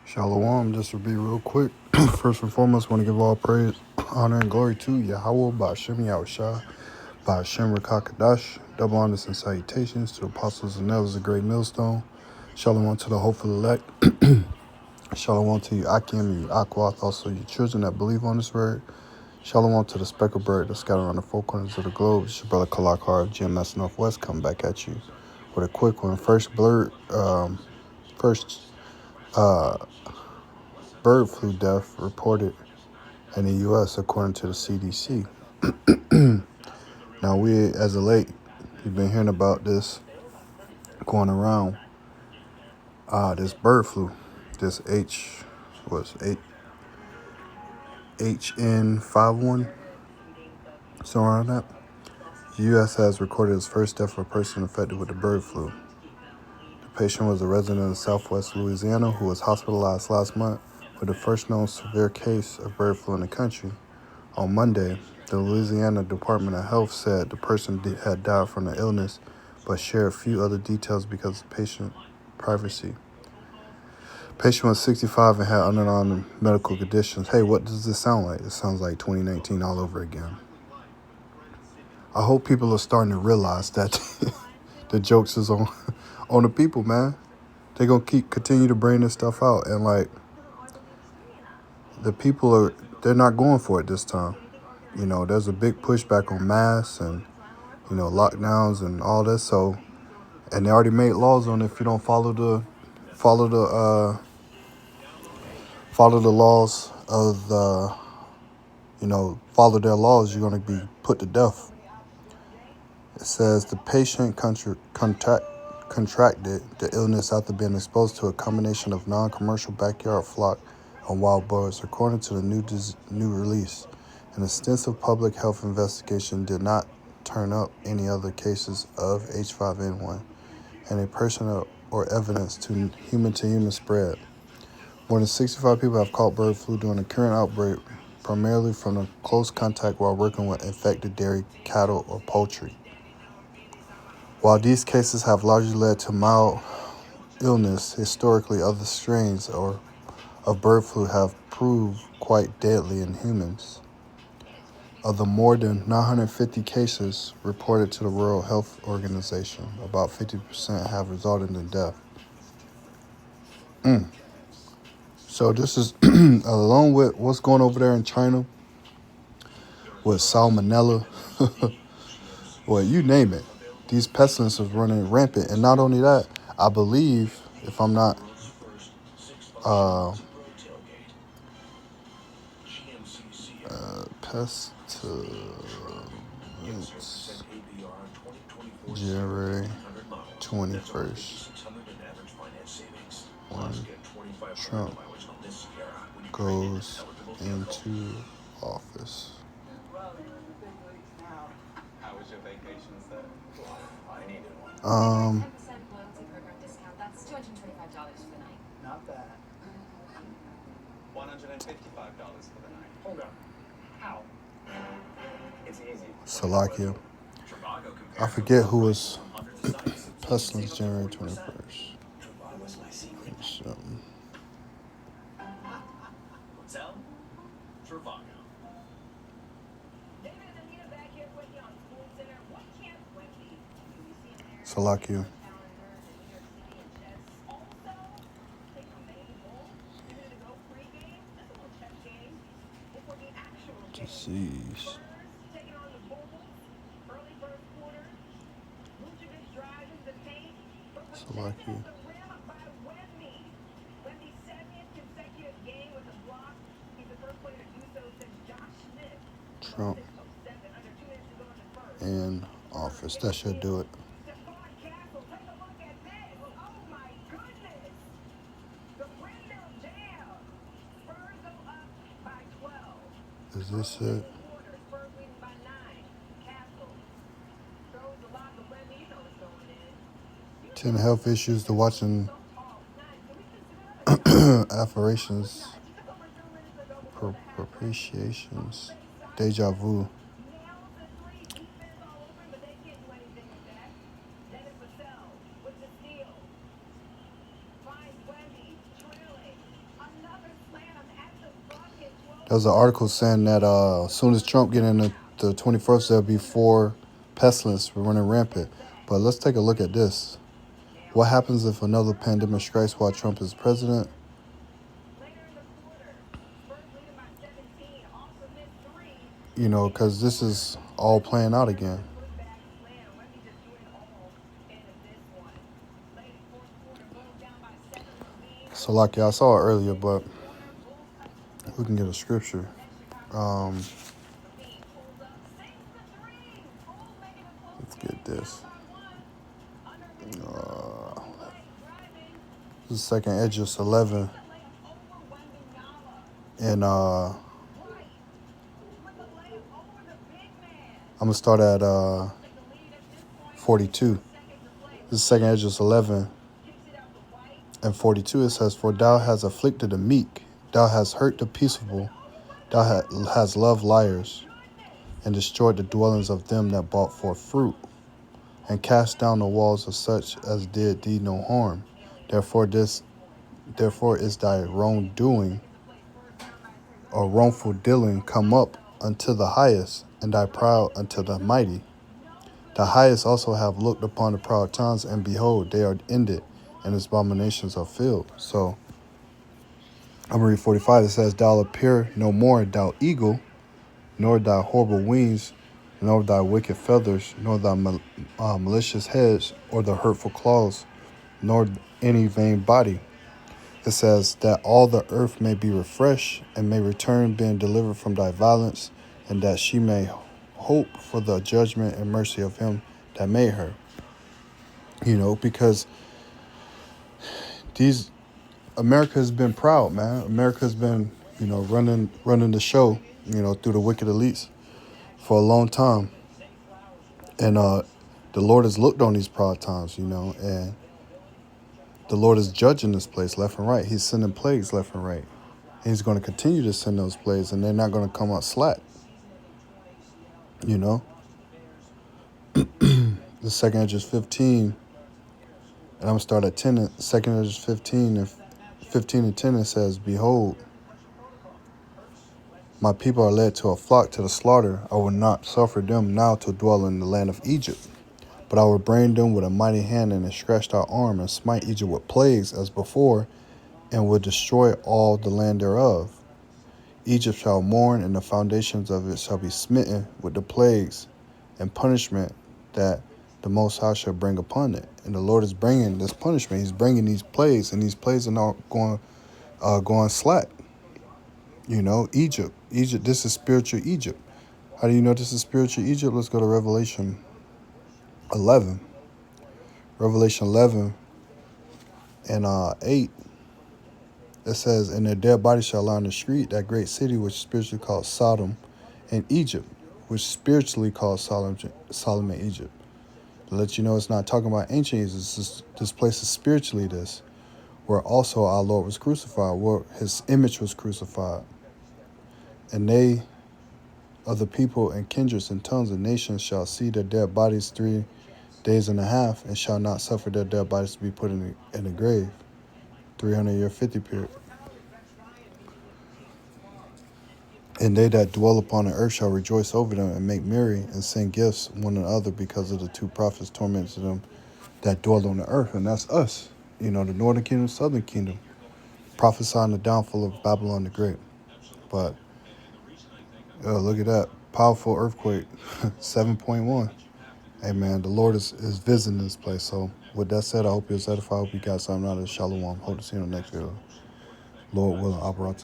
Shalom, just to be real quick. First and foremost, want to give all praise, honor, and glory to Yahweh, Ba'ashem Yahushua, Ba'ashem Rakakadash. Double honors and salutations to the apostles and elders of Great Millstone. Shalom to the hopeful elect. Shalom to you, Akim, and you, Akwath, also your children that believe on this word. Shalom to the speckled bird that scattered around the four corners of the globe. It's your brother Kalakar of GMS Northwest coming back at you with a quick one. First bird flu death reported in the U.S. according to the CDC. Now we, as of late, you've been hearing about this going around. This bird flu, this HN51, somewhere around that. The U.S. has recorded its first death of a person infected with the bird flu. The patient was a resident of Southwest Louisiana who was hospitalized last month with the first known severe case of bird flu in the country. On Monday, the Louisiana Department of Health said the person had died from the illness, but shared a few other details because of patient privacy. The patient was 65 and had underlying medical conditions. Hey, what does this sound like? It sounds like 2019 all over again. I hope people are starting to realize that the jokes is on the people, man. They're going to continue to bring this stuff out. And, the people they're not going for it this time. You know, there's a big pushback on masks and, lockdowns and all this. So, and they already made laws on if you don't follow the laws of follow their laws, you're going to be put to death. It says the patient contracted the illness after being exposed to a combination of non-commercial backyard flock and wild birds, according to the new release. An extensive public health investigation did not turn up any other cases of H5N1 and a person or evidence to human spread. More than 65 people have caught bird flu during the current outbreak, primarily from the close contact while working with infected dairy, cattle, or poultry. While these cases have largely led to mild illness, historically other strains of bird flu have proved quite deadly in humans. Of the more than 950 cases reported to the World Health Organization, about 50% have resulted in death. So this is along with what's going over there in China with salmonella, well, you name it. These pestilences running rampant. And not only that, I believe, if I'm not pestilence, January 21st, when Trump goes into office. How was your vacation, sir? I needed one. 10% loyalty program discount. That's $225 for the night. Not bad. $155 for the night. Hold up. How? It's easy. Salakia. I forget who was pestilence January 21st. Something. Hotel Trivago. Salakia. Disease. Salakia. Trump in office. That should do it. Is this it? 10 health issues to watching affirmations, propitiations, deja vu. There was an article saying that as soon as Trump get in the 21st, there'll be 4 pestilence running rampant. But let's take a look at this. What happens if another pandemic strikes while Trump is president? You know, because this is all playing out again. So, like I saw it earlier, but we can get a scripture. Let's get this. This is 2nd Edges 11. And I'm going to start at 42. This is 2nd Edges 11 and 42. It says, "For thou hast afflicted the meek, thou hast hurt the peaceable, thou hast loved liars, and destroyed the dwellings of them that brought forth fruit, and cast down the walls of such as did thee no harm. Therefore is thy wrongdoing or wrongful dealing come up unto the highest, and thy proud unto the mighty. The highest also have looked upon the proud times, and behold, they are ended, and its abominations are filled." So I'm going to read 45. It says, "Thou appear no more, thou eagle, nor thy horrible wings, nor thy wicked feathers, nor thy malicious heads, or the hurtful claws, nor any vain body." It says, "That all the earth may be refreshed, and may return, being delivered from thy violence, and that she may hope for the judgment and mercy of him that made her." You know, because America has been proud, man. America has been, running the show, through the wicked elites for a long time. And the Lord has looked on these proud times, and the Lord is judging this place left and right. He's sending plagues left and right. And he's going to continue to send those plagues, and they're not going to come out slack. The 2nd Edges 15, and I'm going to start at 10. 2nd Edges 15 and 10, it says, "Behold, my people are led to a flock to the slaughter. I will not suffer them now to dwell in the land of Egypt. But I will bring them with a mighty hand and a stretched out arm, and smite Egypt with plagues as before, and will destroy all the land thereof. Egypt shall mourn, and the foundations of it shall be smitten with the plagues and punishment that the Most High shall bring upon it." And the Lord is bringing this punishment. He's bringing these plagues, and these plagues are not going slack. Egypt. This is spiritual Egypt. How do you know this is spiritual Egypt? Let's go to Revelation 11. Revelation 11 and 8. It says, "And their dead bodies shall lie on the street, that great city which is spiritually called Sodom, and Egypt, which is spiritually called Sodom and Egypt." To let you know, it's not talking about ancient Egypt. This place is spiritually this, where also our Lord was crucified, where his image was crucified. "And they of the people and kindreds and tongues and nations shall see their dead bodies 3 days and a half, and shall not suffer their dead bodies to be put in the grave." 300-year 50 period. "And they that dwell upon the earth shall rejoice over them, and make merry, and send gifts one another, because of the 2 prophets tormented them that dwell on the earth." And that's us, the northern kingdom, southern kingdom, prophesying the downfall of Babylon the Great. But look at that powerful earthquake, 7.1. Hey man, the Lord is visiting this place. So with that said, I hope you're edified. I hope you got something out of it. Shalom. Hope to see you in the next video. Lord willing, operate.